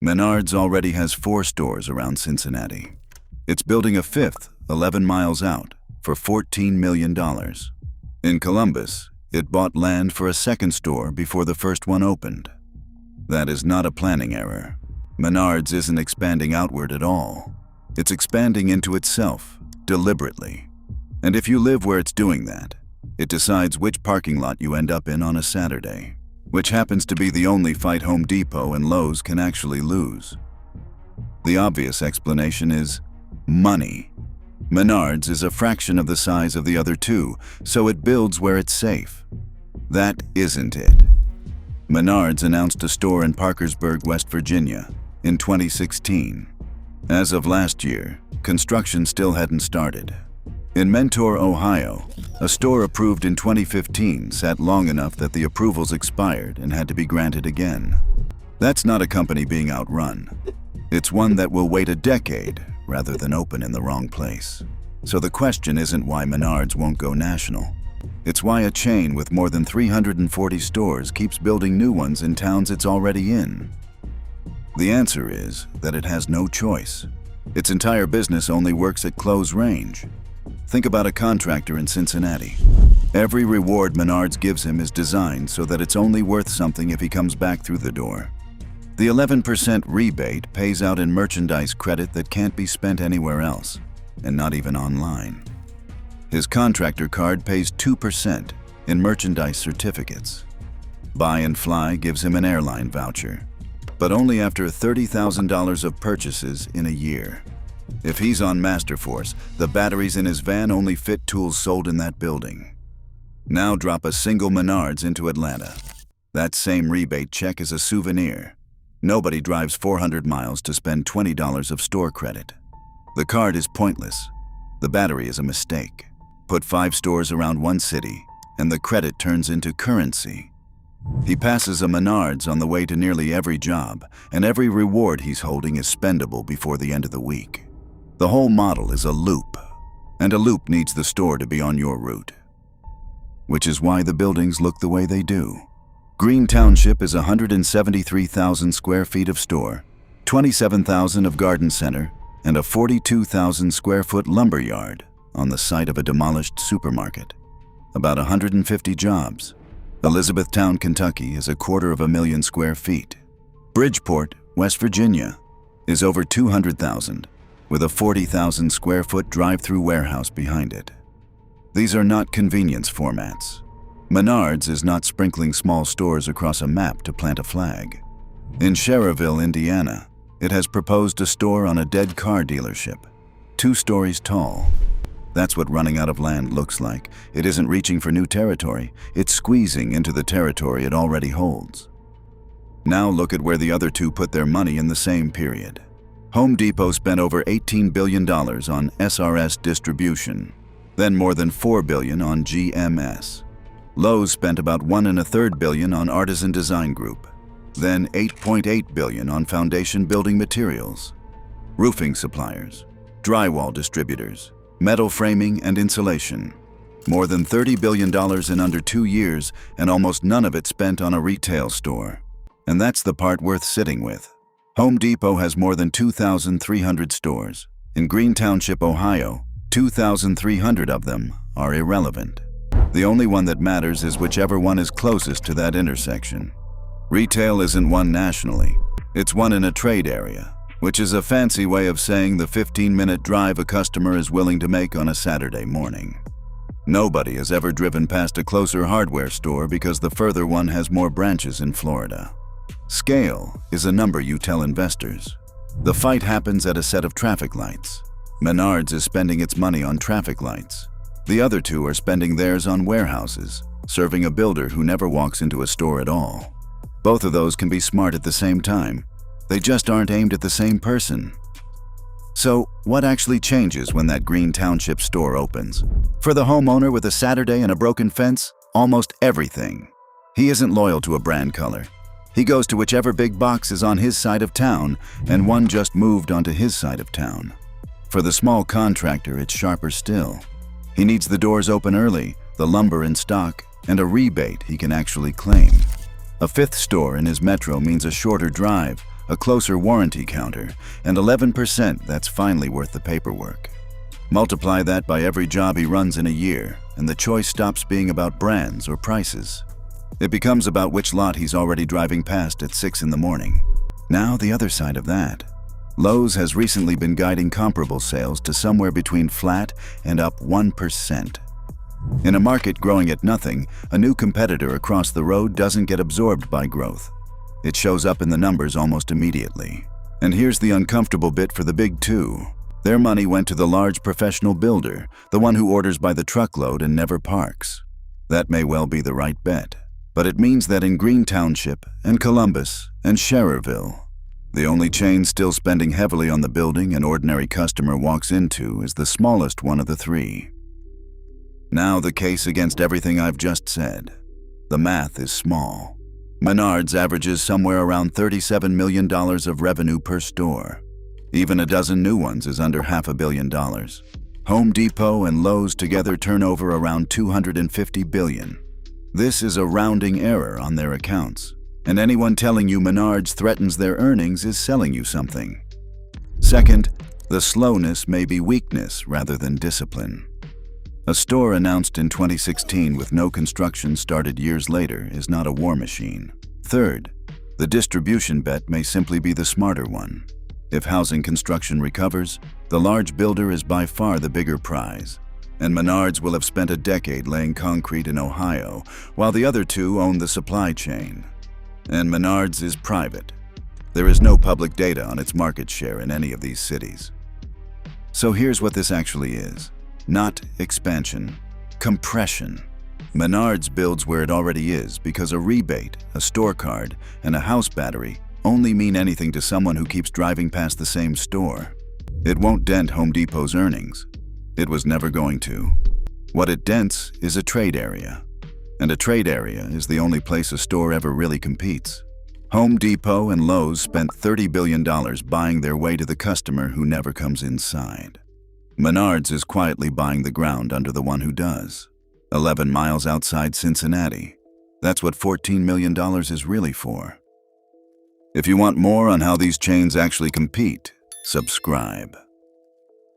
Menards already has 4 stores around Cincinnati. It's building a 5th, 11 miles out, for $14 million. In Columbus, it bought land for a 2nd store before the first one opened. That is not a planning error. Menards isn't expanding outward at all. It's expanding into itself, deliberately. And if you live where it's doing that, it decides which parking lot you end up in on a Saturday, which happens to be the only fight Home Depot and Lowe's can actually lose. The obvious explanation is money. Menards is a fraction of the size of the other two, so it builds where it's safe. That isn't it. Menards announced a store in Parkersburg, West Virginia, in 2016. As of last year, construction still hadn't started. In Mentor, Ohio, a store approved in 2015 sat long enough that the approvals expired and had to be granted again. That's not a company being outrun. It's one that will wait a decade rather than open in the wrong place. So the question isn't why Menards won't go national. It's why a chain with more than 340 stores keeps building new ones in towns it's already in. The answer is that it has no choice. Its entire business only works at close range. Think about a contractor in Cincinnati. Every reward Menards gives him is designed so that it's only worth something if he comes back through the door. The 11% rebate pays out in merchandise credit that can't be spent anywhere else, and not even online. His contractor card pays 2% in merchandise certificates. Buy and Fly gives him an airline voucher, but only after $30,000 of purchases in a year. If he's on Masterforce, the batteries in his van only fit tools sold in that building. Now drop a single Menards into Atlanta. That same rebate check is a souvenir. Nobody drives 400 miles to spend $20 of store credit. The card is pointless. The battery is a mistake. Put 5 stores around one city, and the credit turns into currency. He passes a Menards on the way to nearly every job, and every reward he's holding is spendable before the end of the week. The whole model is a loop, and a loop needs the store to be on your route. Which is why the buildings look the way they do. Green Township is 173,000 square feet of store, 27,000 of garden center, and a 42,000 square foot lumber yard on the site of a demolished supermarket. About 150 jobs. Elizabethtown, Kentucky is 250,000 square feet. Bridgeport, West Virginia is over 200,000, with a 40,000 square foot drive-through warehouse behind it. These are not convenience formats. Menards is not sprinkling small stores across a map to plant a flag. In Schererville, Indiana, it has proposed a store on a dead car dealership, 2 stories tall. That's what running out of land looks like. It isn't reaching for new territory, it's squeezing into the territory it already holds. Now look at where the other two put their money in the same period. Home Depot spent over $18 billion on SRS distribution, then more than $4 billion on GMS. Lowe spent about $1.25 billion on Artisan Design Group, then $8.8 billion on foundation building materials, roofing suppliers, drywall distributors, metal framing and insulation. More than $30 billion in under 2 years, and almost none of it spent on a retail store. And that's the part worth sitting with. Home Depot has more than 2,300 stores. In Green Township, Ohio, 2,300 of them are irrelevant. The only one that matters is whichever one is closest to that intersection. Retail isn't one nationally, it's one in a trade area, which is a fancy way of saying the 15-minute drive a customer is willing to make on a Saturday morning. Nobody has ever driven past a closer hardware store because the further one has more branches in Florida. Scale is a number you tell investors. The fight happens at a set of traffic lights. Menards is spending its money on traffic lights. The other two are spending theirs on warehouses, serving a builder who never walks into a store at all. Both of those can be smart at the same time. They just aren't aimed at the same person. So, what actually changes when that Green Township store opens? For the homeowner with a Saturday and a broken fence, almost everything. He isn't loyal to a brand color. He goes to whichever big box is on his side of town, and one just moved onto his side of town. For the small contractor, it's sharper still. He needs the doors open early, the lumber in stock, and a rebate he can actually claim. A 5th store in his metro means a shorter drive, a closer warranty counter, and 11% that's finally worth the paperwork. Multiply that by every job he runs in a year, and the choice stops being about brands or prices. It becomes about which lot he's already driving past at 6 in the morning. Now the other side of that. Lowe's has recently been guiding comparable sales to somewhere between flat and up 1%. In a market growing at nothing, a new competitor across the road doesn't get absorbed by growth. It shows up in the numbers almost immediately. And here's the uncomfortable bit for the big two. Their money went to the large professional builder, the one who orders by the truckload and never parks. That may well be the right bet, but it means that in Green Township and Columbus and Schererville, the only chain still spending heavily on the building an ordinary customer walks into is the smallest one of the three. Now the case against everything I've just said. The math is small. Menards averages somewhere around $37 million of revenue per store. Even a dozen new ones is under $500 million. Home Depot and Lowe's together turn over around $250 billion. This is a rounding error on their accounts, and anyone telling you Menards threatens their earnings is selling you something. Second, the slowness may be weakness rather than discipline. A store announced in 2016 with no construction started years later is not a war machine. Third, the distribution bet may simply be the smarter one. If housing construction recovers, the large builder is by far the bigger prize, and Menards will have spent a decade laying concrete in Ohio, while the other two own the supply chain. And Menards is private. There is no public data on its market share in any of these cities. So here's what this actually is. Not expansion, compression. Menards builds where it already is because a rebate, a store card, and a house battery only mean anything to someone who keeps driving past the same store. It won't dent Home Depot's earnings. It was never going to. What it dents is a trade area. And a trade area is the only place a store ever really competes. Home Depot and Lowe's spent $30 billion buying their way to the customer who never comes inside. Menards is quietly buying the ground under the one who does. 11 miles outside Cincinnati. That's what $14 million is really for. If you want more on how these chains actually compete, subscribe.